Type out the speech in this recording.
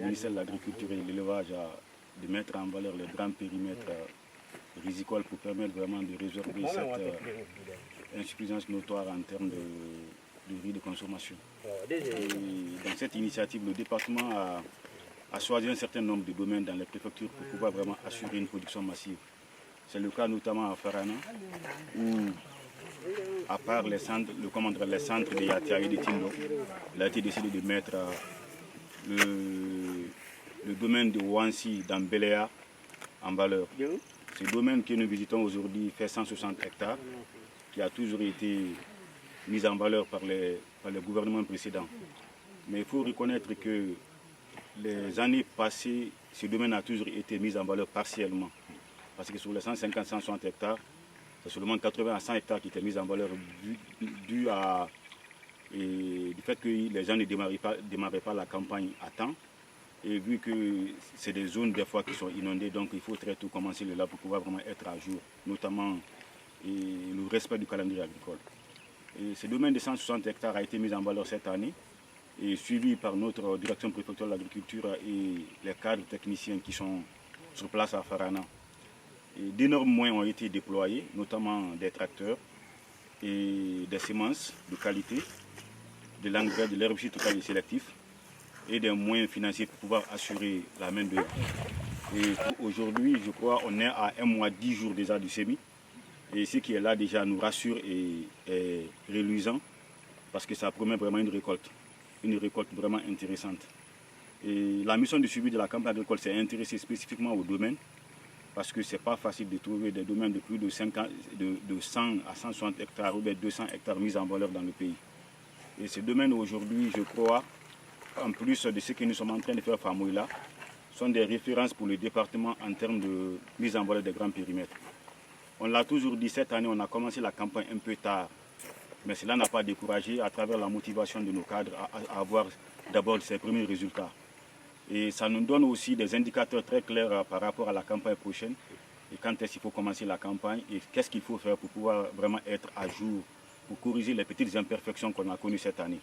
ministère de l'Agriculture et de l'Élevage de mettre en valeur les grands périmètres rizicoles pour permettre vraiment de résorber cette insuffisance notoire en termes de riz de consommation. Et dans cette initiative, le département a choisi un certain nombre de domaines dans les préfectures pour pouvoir vraiment assurer une production massive. C'est le cas notamment à Farana, où, à part les centres, les centres de Yatia et de Tindo, il a été décidé de mettre le domaine de Wansi dans Beléa en valeur. Ce domaine que nous visitons aujourd'hui fait 160 hectares, qui a toujours été mis en valeur par les gouvernements précédents. Mais il faut reconnaître que les années passées, ce domaine a toujours été mis en valeur partiellement. Parce que sur les 150-160 hectares, c'est seulement 80 à 100 hectares qui étaient mis en valeur dû du fait que les gens ne démarraient pas la campagne à temps. Et vu que c'est des zones des fois qui sont inondées, donc il faut très tôt commencer le lab pour pouvoir vraiment être à jour, notamment le respect du calendrier agricole. Et ce domaine de 160 hectares a été mis en valeur cette année et suivi par notre direction préfectorale de l'agriculture et les cadres techniciens qui sont sur place à Farana. D'énormes moyens ont été déployés, notamment des tracteurs et des semences de qualité, de l'engrais, de l'herbicide total et sélectif et des moyens financiers pour pouvoir assurer la main d'œuvre. Et aujourd'hui, je crois, on est à 1 mois 10 jours déjà du semis. Et ce qui est là déjà nous rassure et est reluisant parce que ça promet vraiment une récolte vraiment intéressante. Et la mission de suivi de la campagne agricole s'est intéressée spécifiquement au domaine parce que ce n'est pas facile de trouver des domaines de plus de 100 à 160 hectares ou de 200 hectares mis en valeur dans le pays. Et ce domaine aujourd'hui, je crois, en plus de ce que nous sommes en train de faire à Famouila, sont des références pour le département en termes de mise en valeur des grands périmètres. On l'a toujours dit, cette année, on a commencé la campagne un peu tard, mais cela n'a pas découragé à travers la motivation de nos cadres à avoir d'abord ses premiers résultats. Et ça nous donne aussi des indicateurs très clairs par rapport à la campagne prochaine et quand est-ce qu'il faut commencer la campagne et qu'est-ce qu'il faut faire pour pouvoir vraiment être à jour, pour corriger les petites imperfections qu'on a connues cette année.